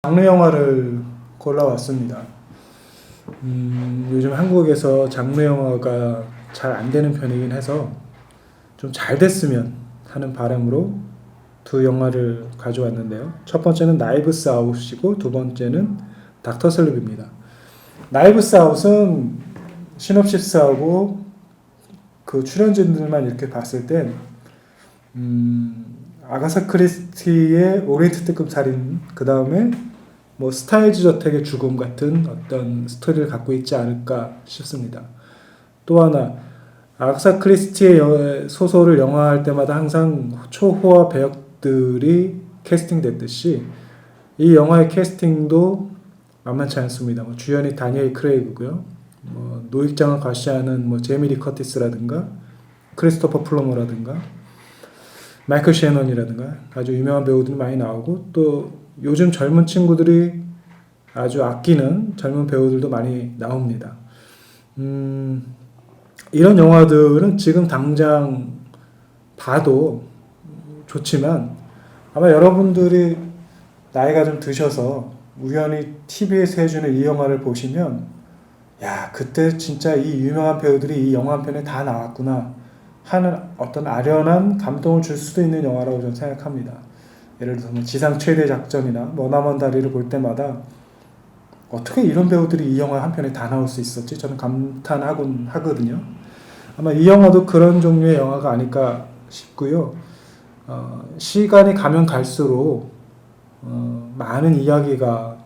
장르 영화를 골라왔습니다. 요즘 한국에서 장르 영화가 잘 안 되는 편이긴 해서 좀 잘 됐으면 하는 바람으로 두 영화를 가져왔는데요. 첫 번째는 나이브스 아웃이고 두 번째는 닥터 슬립입니다. 나이브스 아웃은 시놉시스하고 그 출연진들만 이렇게 봤을 땐 아가사 크리스티의 오리엔트 특급 살인, 그 다음에 뭐 스타일즈 저택의 죽음 같은 어떤 스토리를 갖고 있지 않을까 싶습니다. 또 하나, 아가사 크리스티의 소설을 영화할 때마다 항상 초호화 배역들이 캐스팅됐듯이 이 영화의 캐스팅도 만만치 않습니다. 주연이 다니엘 크레이그고요. 노익장을 과시하는 제이미 리 커티스라든가 크리스토퍼 플러머라든가 마이클 셰넌이라든가 아주 유명한 배우들이 많이 나오고, 또 요즘 젊은 친구들이 아주 아끼는 젊은 배우들도 많이 나옵니다. 이런 영화들은 지금 당장 봐도 좋지만 아마 여러분들이 나이가 좀 드셔서 우연히 TV에서 해주는 이 영화를 보시면, 야, 그때 진짜 이 유명한 배우들이 이 영화 한 편에 다 나왔구나 하는 어떤 아련한 감동을 줄 수도 있는 영화라고 저는 생각합니다. 예를 들어서 지상 최대 작전이나 머나먼 다리를 볼 때마다 어떻게 이런 배우들이 이 영화 한 편에 다 나올 수 있었지? 저는 감탄하곤 하거든요. 아마 이 영화도 그런 종류의 영화가 아닐까 싶고요. 시간이 가면 갈수록 많은 이야기가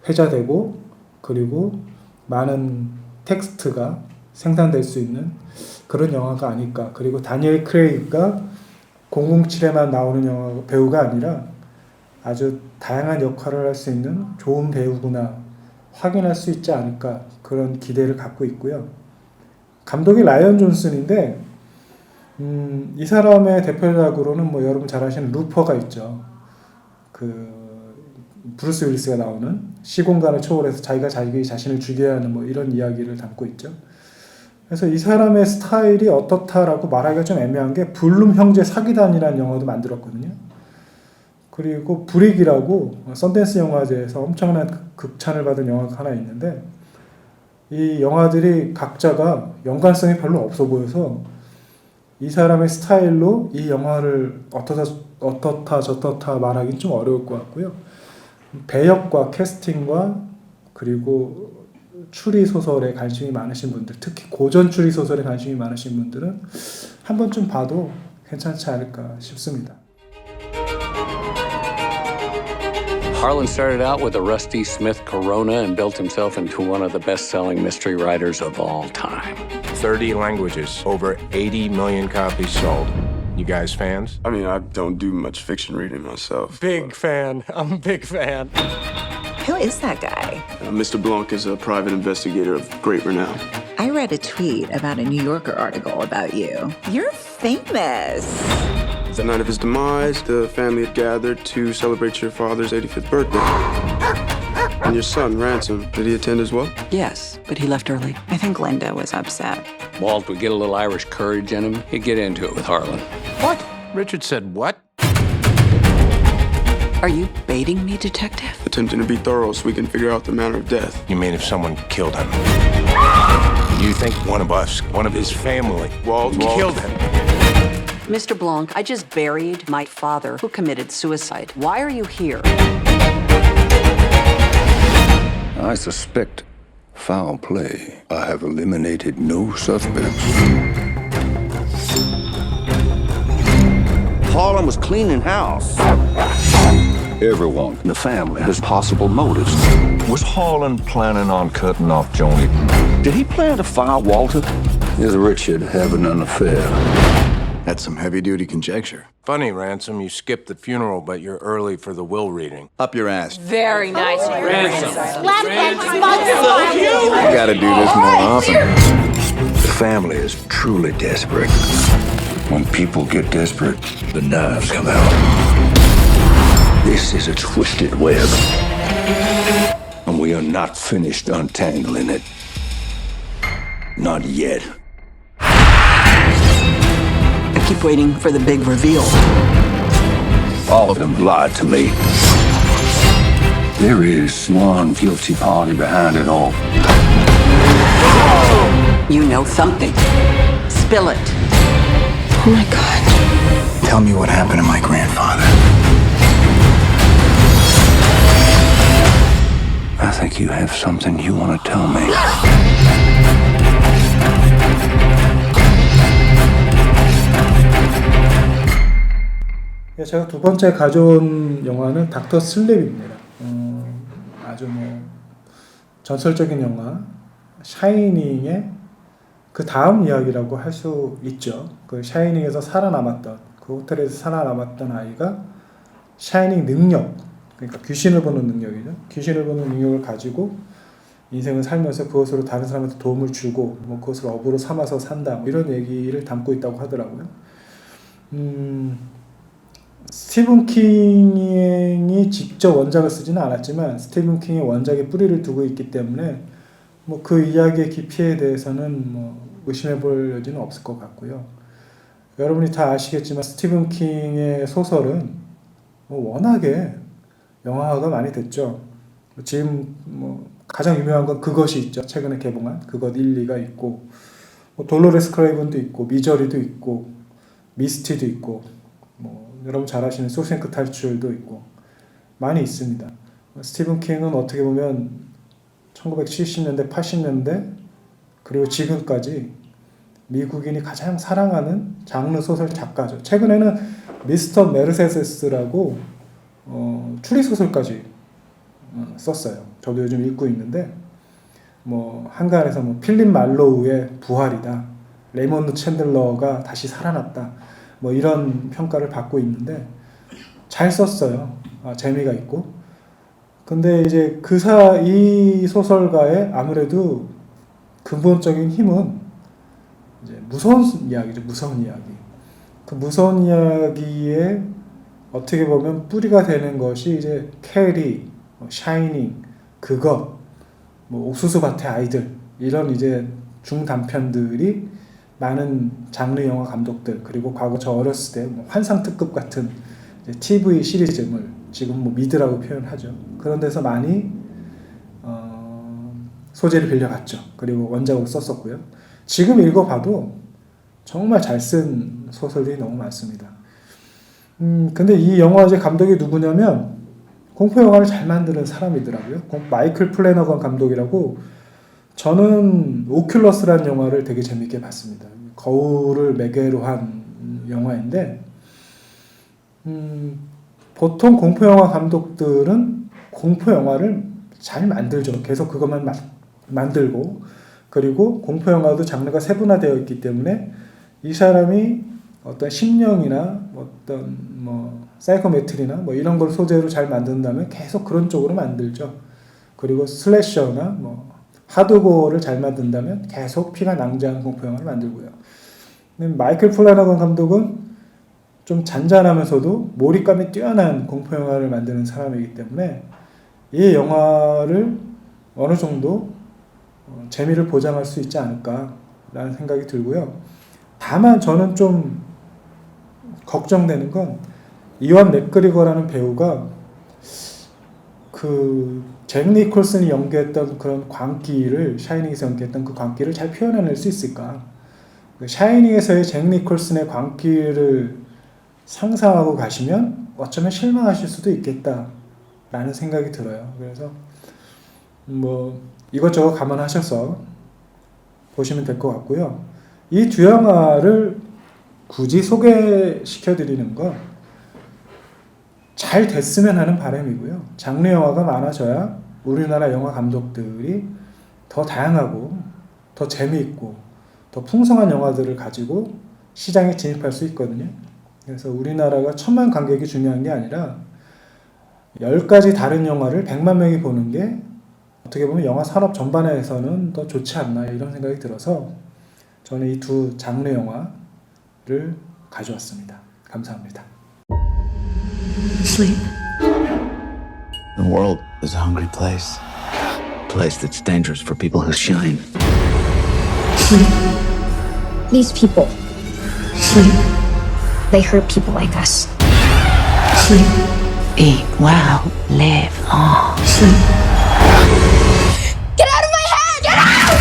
회자되고, 그리고 많은 텍스트가 생산될 수 있는 그런 영화가 아닐까. 그리고 다니엘 크레이그가 007에만 나오는 영화 배우가 아니라 아주 다양한 역할을 할 수 있는 좋은 배우구나 확인할 수 있지 않을까, 그런 기대를 갖고 있고요. 감독이 라이언 존슨인데 이 사람의 대표작으로는 여러분 잘 아시는 루퍼가 있죠. 그 브루스 윌리스가 나오는 시공간을 초월해서 자기가 자기 자신을 죽여야 하는 이런 이야기를 담고 있죠. 그래서 이 사람의 스타일이 어떻다라고 말하기가 좀 애매한 게, 블룸 형제 사기단이라는 영화도 만들었거든요. 그리고 브릭이라고 썬댄스 영화제에서 엄청난 극찬을 받은 영화가 하나 있는데, 이 영화들이 각자가 연관성이 별로 없어 보여서 이 사람의 스타일로 이 영화를 어떻다 저떻다 말하기는 좀 어려울 것 같고요. 배역과 캐스팅과 그리고 추리 소설에 관심이 많으신 분들, 특히 고전 추리 소설에 관심이 많으신 분들은 한 번쯤 봐도 괜찮지 않을까 싶습니다. Harlan started out with a Rusty Smith Corona and built himself into one of the best-selling mystery writers of all time. 30 languages, over 80 million copies sold. You guys fans? I mean, I don't do much fiction reading myself. Big fan. I'm a big fan. Who is that guy? Mr. Blanc is a private investigator of great renown. I read a tweet about a New Yorker article about you. You're famous. The night of his demise, the family had gathered to celebrate your father's 85th birthday. And your son, Ransom, did he attend as well? Yes, but he left early. I think Linda was upset. Walt would get a little Irish courage in him. He'd get into it with Harlan. What? Richard said what? Are you baiting me, detective? Attempting to be thorough so we can figure out the manner of death. You mean if someone killed him? You think one of us, one of his family, Walt. killed him? Mr. Blanc, I just buried my father who committed suicide. Why are you here? I suspect foul play. I have eliminated no suspects. Harlan was cleaning house. Everyone in the family has possible motives. Was Harlan planning on cutting off Joni? Did he plan to fire Walter? Is Richard having an affair? That's some heavy-duty conjecture. Funny, Ransom, you skipped the funeral, but you're early for the will reading. Up your ass. Very nice. Slap that smug. You gotta do this more often. The family is truly desperate. When people get desperate, the knives come out. This is a twisted web. And we are not finished untangling it. Not yet. I keep waiting for the big reveal. All of them lied to me. There is one guilty party behind it all. You know something. Spill it. Oh my God. Tell me what happened to my grandfather. I think you have something you want to tell me. 제가 두 번째 가져온 영화는 닥터 슬립입니다. 아주 전설적인 영화 샤이닝의 그 다음 이야기라고 할 수 있죠. 그 샤이닝에서 살아남았던, 그 호텔에서 살아남았던 아이가 샤이닝 능력, 그러니까 귀신을 보는 능력이죠. 귀신을 보는 능력을 가지고 인생을 살면서 그것으로 다른 사람한테 도움을 주고 그것을 업으로 삼아서 산다, 이런 얘기를 담고 있다고 하더라고요. 스티븐 킹이 직접 원작을 쓰지는 않았지만 스티븐 킹이 원작에 뿌리를 두고 있기 때문에 그 이야기의 깊이에 대해서는 의심해 볼 여지는 없을 것 같고요. 여러분이 다 아시겠지만 스티븐 킹의 소설은 워낙에 영화화가 많이 됐죠. 지금 가장 유명한 건 그것이 있죠. 최근에 개봉한 그것 1, 2가 있고, 돌로레스 크레이븐도 있고, 미저리도 있고, 미스티도 있고, 여러분 잘 아시는 쇼생크 탈출도 있고 많이 있습니다. 스티븐 킹은 어떻게 보면 1970년대, 80년대 그리고 지금까지 미국인이 가장 사랑하는 장르 소설 작가죠. 최근에는 미스터 메르세데스라고 추리소설까지 썼어요. 저도 요즘 읽고 있는데 한간에서 필립 말로우의 부활이다, 레이먼드 챈들러가 다시 살아났다, 이런 평가를 받고 있는데 잘 썼어요. 재미가 있고. 근데 이제 이 소설가의 아무래도 근본적인 힘은 이제 무서운 이야기죠. 무서운 이야기. 그 무서운 이야기에 어떻게 보면 뿌리가 되는 것이 이제 캐리, 샤이닝, 그것, 옥수수밭의 아이들, 이런 이제 중단편들이 많은 장르 영화 감독들, 그리고 과거 저 어렸을 때 환상 특급 같은 TV 시리즈물, 지금 미드라고 표현하죠. 그런 데서 많이 소재를 빌려갔죠. 그리고 원작으로 썼었고요. 지금 읽어봐도 정말 잘 쓴 소설들이 너무 많습니다. 근데 이 영화 이제 감독이 누구냐면 공포 영화를 잘 만드는 사람이더라고요. 마이클 플래너건 감독이라고. 저는 오큘러스라는 영화를 되게 재밌게 봤습니다. 거울을 매개로 한 영화인데, 보통 공포 영화 감독들은 공포 영화를 잘 만들죠. 계속 그것만 만들고, 그리고 공포 영화도 장르가 세분화되어 있기 때문에 이 사람이 어떤 심령이나 어떤 사이코메트리나 이런 걸 소재로 잘 만든다면 계속 그런 쪽으로 만들죠. 그리고 슬래셔나 하드코어를 잘 만든다면 계속 피가 낭자한 공포 영화를 만들고요. 마이클 플래너건 감독은 좀 잔잔하면서도 몰입감이 뛰어난 공포 영화를 만드는 사람이기 때문에 이 영화를 어느 정도 재미를 보장할 수 있지 않을까라는 생각이 들고요. 다만 저는 좀 걱정되는 건 이완 맥그리거라는 배우가 잭 니콜슨이 연기했던 그런 광기를, 샤이닝에서 연기했던 그 광기를 잘 표현해낼 수 있을까? 샤이닝에서의 잭 니콜슨의 광기를 상상하고 가시면 어쩌면 실망하실 수도 있겠다라는 생각이 들어요. 그래서 이것저것 감안하셔서 보시면 될 것 같고요. 이 두 영화를 굳이 소개시켜드리는 건 잘 됐으면 하는 바람이고요. 장르 영화가 많아져야 우리나라 영화 감독들이 더 다양하고 더 재미있고 더 풍성한 영화들을 가지고 시장에 진입할 수 있거든요. 그래서 우리나라가 1000만 관객이 중요한 게 아니라 10가지 다른 영화를 100만 명이 보는 게 어떻게 보면 영화 산업 전반에서는 더 좋지 않나, 이런 생각이 들어서 저는 이 두 장르 영화를 가져왔습니다. 감사합니다. Sleep. The world is a hungry place. A place that's dangerous for people who shine. Sleep. These people. Sleep. They hurt people like us. Sleep. Eat well, live long. Get out of my head! Get out!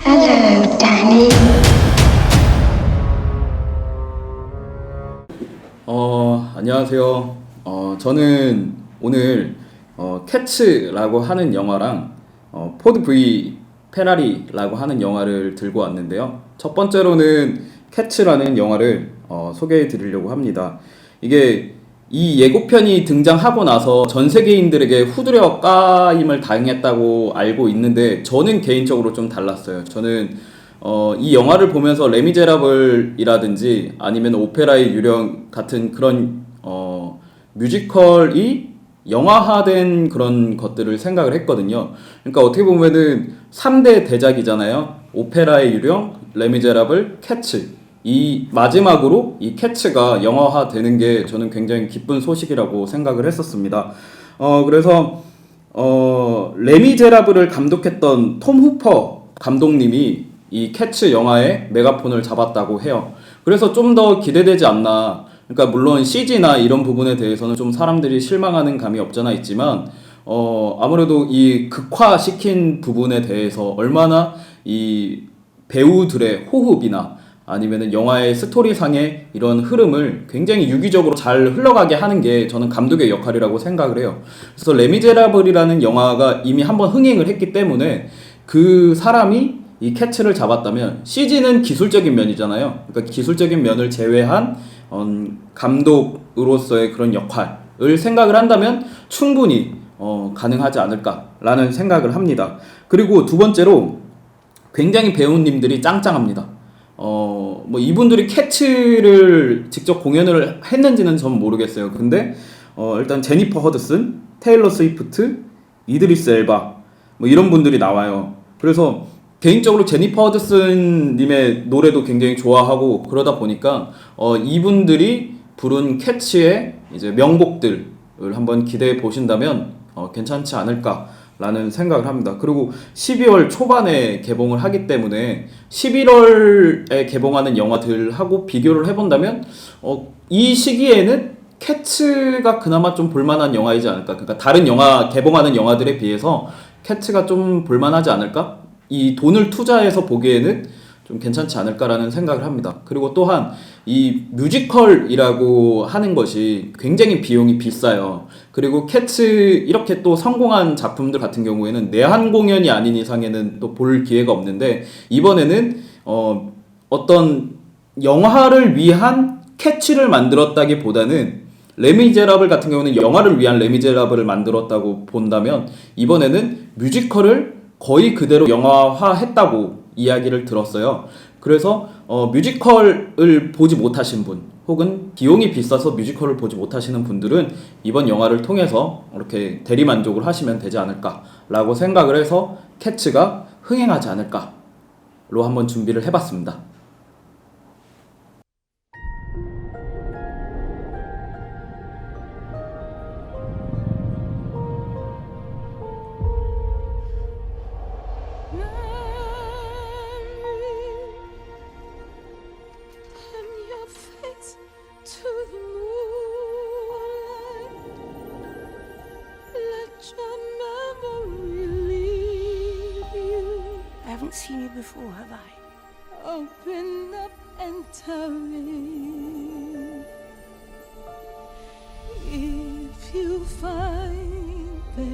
Hello, Danny. 안녕하세요. 저는 오늘 캐츠라고 하는 영화랑 포드 V 페라리라고 하는 영화를 들고 왔는데요. 첫 번째로는 캐츠라는 영화를 소개해 드리려고 합니다. 이게 이 예고편이 등장하고 나서 전 세계인들에게 후드려 까임을 당했다고 알고 있는데 저는 개인적으로 좀 달랐어요. 저는 이 영화를 보면서 레미제라블이라든지 아니면 오페라의 유령 같은 그런 뮤지컬이 영화화된 그런 것들을 생각을 했거든요. 그러니까 어떻게 보면은 3대 대작이잖아요. 오페라의 유령, 레미제라블, 캐츠. 이 마지막으로 이 캐츠가 영화화되는 게 저는 굉장히 기쁜 소식이라고 생각을 했었습니다. 그래서 레미제라블을 감독했던 톰 후퍼 감독님이 이 캐츠 영화에 메가폰을 잡았다고 해요. 그래서 좀 더 기대되지 않나. 그러니까 물론 CG나 이런 부분에 대해서는 좀 사람들이 실망하는 감이 없잖아 있지만 아무래도 이 극화시킨 부분에 대해서 얼마나 이 배우들의 호흡이나 아니면은 영화의 스토리상의 이런 흐름을 굉장히 유기적으로 잘 흘러가게 하는 게 저는 감독의 역할이라고 생각을 해요. 그래서 레미제라블이라는 영화가 이미 한번 흥행을 했기 때문에 그 사람이 이 캐츠를 잡았다면 CG는 기술적인 면이잖아요. 그러니까 기술적인 면을 제외한 감독으로서의 그런 역할을 생각을 한다면 충분히 가능하지 않을까라는 생각을 합니다. 그리고 두 번째로 굉장히 배우님들이 짱짱합니다. 뭐 이분들이 캐츠를 직접 공연을 했는지는 전 모르겠어요. 근데 일단 제니퍼 허드슨, 테일러 스위프트, 이드리스 엘바 뭐 이런 분들이 나와요. 그래서 개인적으로 제니퍼 허드슨 님의 노래도 굉장히 좋아하고 그러다 보니까 이분들이 부른 캐치의 이제 명곡들을 한번 기대해 보신다면 괜찮지 않을까라는 생각을 합니다. 그리고 12월 초반에 개봉을 하기 때문에 11월에 개봉하는 영화들하고 비교를 해본다면 이 시기에는 캐츠가 그나마 좀 볼만한 영화이지 않을까. 그러니까 다른 영화 개봉하는 영화들에 비해서 캐츠가 좀 볼만하지 않을까? 이 돈을 투자해서 보기에는 좀 괜찮지 않을까라는 생각을 합니다. 그리고 또한 이 뮤지컬이라고 하는 것이 굉장히 비용이 비싸요. 그리고 캐츠 이렇게 또 성공한 작품들 같은 경우에는 내한 공연이 아닌 이상에는 또 볼 기회가 없는데 이번에는 어떤 영화를 위한 캐치를 만들었다기보다는 레미제라블 같은 경우는 영화를 위한 레미제라블을 만들었다고 본다면 이번에는 뮤지컬을 거의 그대로 영화화했다고 이야기를 들었어요. 그래서 뮤지컬을 보지 못하신 분 혹은 비용이 비싸서 뮤지컬을 보지 못하시는 분들은 이번 영화를 통해서 이렇게 대리만족을 하시면 되지 않을까라고 생각을 해서 캐츠가 흥행하지 않을까로 한번 준비를 해봤습니다. Seen you before, have I? Open up and tell me if you find there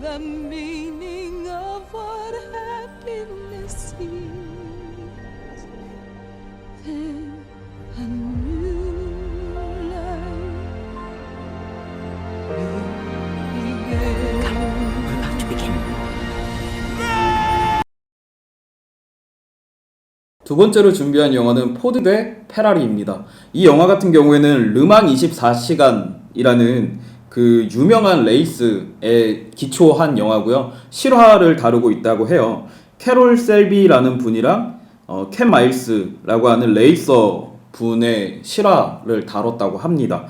the meaning of what happiness is, then a new life will begin. Come, we're about to begin. 두 번째로 준비한 영화는 포드 대 페라리입니다. 이 영화 같은 경우에는 르망 24시간이라는 그 유명한 레이스에 기초한 영화고요. 실화를 다루고 있다고 해요. 캐롤 셀비라는 분이랑 켄 마일스라고 하는 레이서 분의 실화를 다뤘다고 합니다.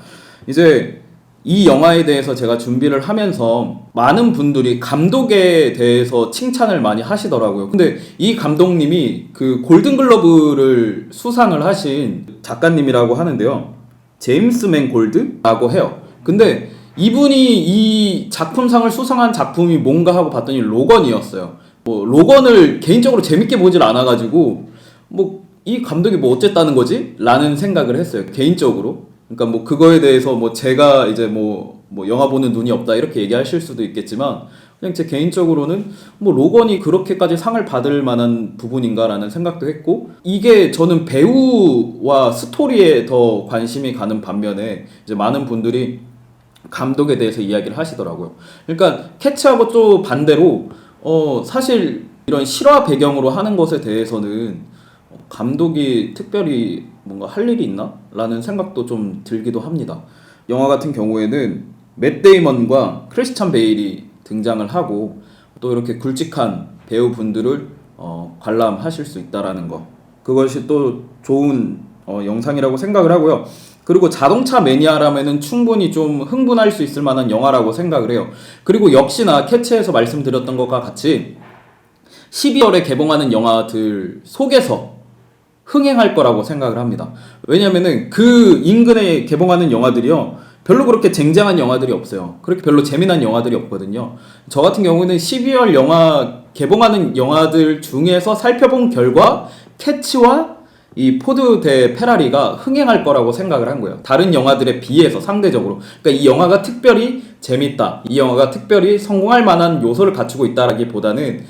이제 이 영화에 대해서 제가 준비를 하면서 많은 분들이 감독에 대해서 칭찬을 많이 하시더라고요. 근데 이 감독님이 그 골든글러브를 수상을 하신 작가님이라고 하는데요. 제임스 맨골드라고 해요. 근데 이분이 이 작품상을 수상한 작품이 뭔가 하고 봤더니 로건이었어요. 뭐 로건을 개인적으로 재밌게 보질 않아가지고 뭐 이 감독이 뭐 어쨌다는 거지? 라는 생각을 했어요. 개인적으로. 그러니까 뭐 그거에 대해서 뭐 제가 이제 뭐 영화 보는 눈이 없다 이렇게 얘기하실 수도 있겠지만 그냥 제 개인적으로는 뭐 로건이 그렇게까지 상을 받을 만한 부분인가라는 생각도 했고, 이게 저는 배우와 스토리에 더 관심이 가는 반면에 이제 많은 분들이 감독에 대해서 이야기를 하시더라고요. 그러니까 캐치하고 또 반대로 사실 이런 실화 배경으로 하는 것에 대해서는 감독이 특별히 뭔가 할 일이 있나? 라는 생각도 좀 들기도 합니다. 영화 같은 경우에는 맷 데이먼과 크리스찬 베일이 등장을 하고 또 이렇게 굵직한 배우분들을 관람하실 수 있다라는 거, 그것이 또 좋은 영상이라고 생각을 하고요. 그리고 자동차 매니아라면은 충분히 좀 흥분할 수 있을 만한 영화라고 생각을 해요. 그리고 역시나 캐치에서 말씀드렸던 것과 같이 12월에 개봉하는 영화들 속에서 흥행할 거라고 생각을 합니다. 왜냐면은 그 인근에 개봉하는 영화들이요, 별로 그렇게 쟁쟁한 영화들이 없어요. 그렇게 별로 재미난 영화들이 없거든요. 저 같은 경우는 12월 영화 개봉하는 영화들 중에서 살펴본 결과 캐치와 이 포드 대 페라리가 흥행할 거라고 생각을 한 거예요. 다른 영화들에 비해서 상대적으로. 그러니까 이 영화가 특별히 재밌다, 이 영화가 특별히 성공할 만한 요소를 갖추고 있다라기보다는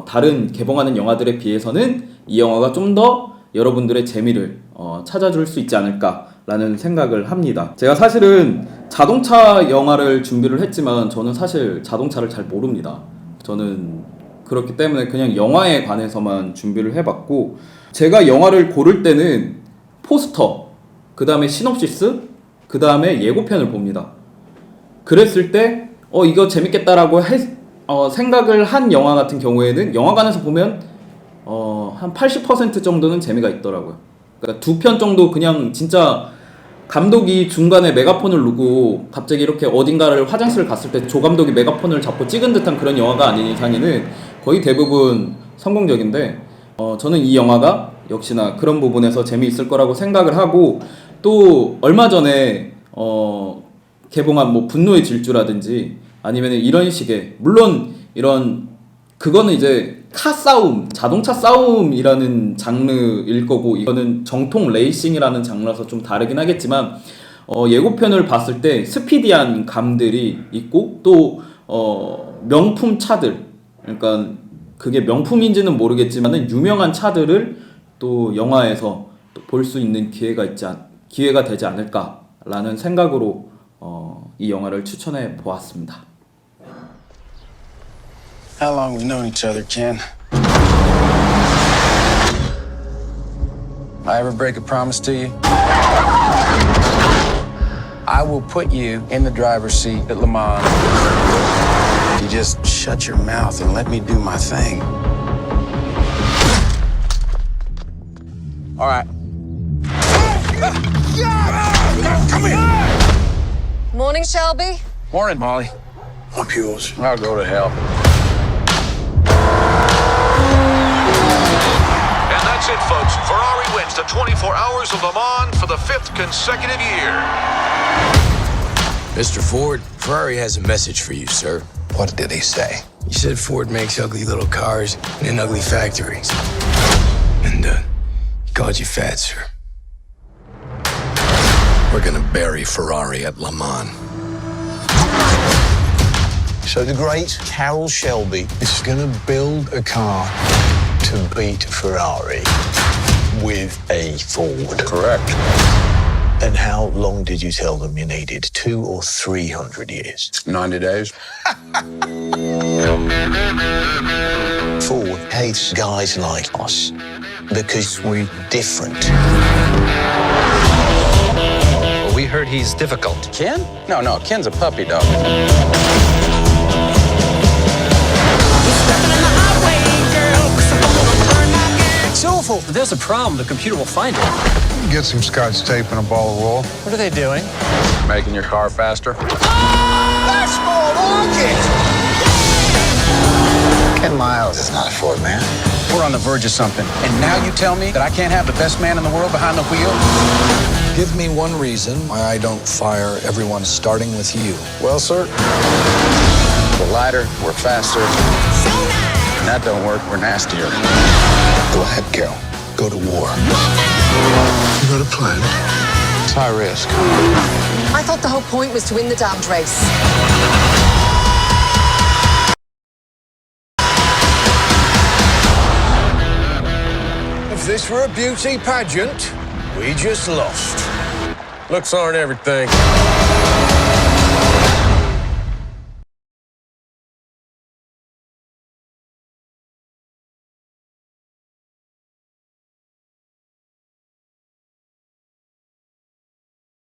다른 개봉하는 영화들에 비해서는 이 영화가 좀 더 여러분들의 재미를 찾아줄 수 있지 않을까라는 생각을 합니다. 제가 사실은 자동차 영화를 준비를 했지만 저는 사실 자동차를 잘 모릅니다. 저는 그렇기 때문에 그냥 영화에 관해서만 준비를 해봤고, 제가 영화를 고를 때는 포스터, 그 다음에 시놉시스, 그 다음에 예고편을 봅니다. 그랬을 때 이거 재밌겠다라고 생각을 한 영화 같은 경우에는 영화관에서 보면 한 80% 정도는 재미가 있더라고요. 그러니까 2편 정도 그냥 진짜 감독이 중간에 메가폰을 누르고 갑자기 이렇게 어딘가를 화장실을 갔을 때 조 감독이 메가폰을 잡고 찍은 듯한 그런 영화가 아닌 이상에는 거의 대부분 성공적인데, 저는 이 영화가 역시나 그런 부분에서 재미있을 거라고 생각을 하고, 또 얼마 전에 개봉한 뭐 분노의 질주라든지 아니면 이런 식의, 물론 이런 그거는 이제 카 싸움, 자동차 싸움이라는 장르일 거고, 이거는 정통 레이싱이라는 장르라서 좀 다르긴 하겠지만 예고편을 봤을 때 스피디한 감들이 있고 또 명품 차들, 그러니까 그게 명품인지는 모르겠지만 유명한 차들을 또 영화에서 볼 수 있는 기회가 되지 않을까라는 생각으로 이 영화를 추천해 보았습니다. How long we known each other, Ken? I ever break a promise to you? I will put you in the driver's seat at Le Mans. You just shut your mouth and let me do my thing. All right. Come here. Morning, Shelby. Morning, Molly. I'm yours. I'll go to hell. And that's it, folks. Ferrari wins the 24 Hours of Le Mans for the 5th consecutive year. Mr. Ford, Ferrari has a message for you, sir. What did he say? He said Ford makes ugly little cars in ugly factories. And, he called you fat, sir. We're gonna bury Ferrari at Le Mans. So the great Carroll Shelby is going to build a car to beat Ferrari with a Ford. Correct. And how long did you tell them you needed? 200 or 300 years? 90 days. Ford hates guys like us because we're different. Well, we heard he's difficult. Ken? No, Ken's a puppy dog. It's awful. There's a problem. The computer will find it. Get some scotch tape and a ball of wool. What are they doing? Making your car faster. That's more like it! Ken Miles is not a Ford man. We're on the verge of something. And now you tell me that I can't have the best man in the world behind the wheel? Give me one reason why I don't fire everyone starting with you. Well, sir, we're lighter, we're faster. When that don't work, we're nastier. Go ahead, Carol. Go to war. You got a plan? It's high risk. I thought the whole point was to win the damned race. If this were a beauty pageant, we just lost. Looks aren't everything.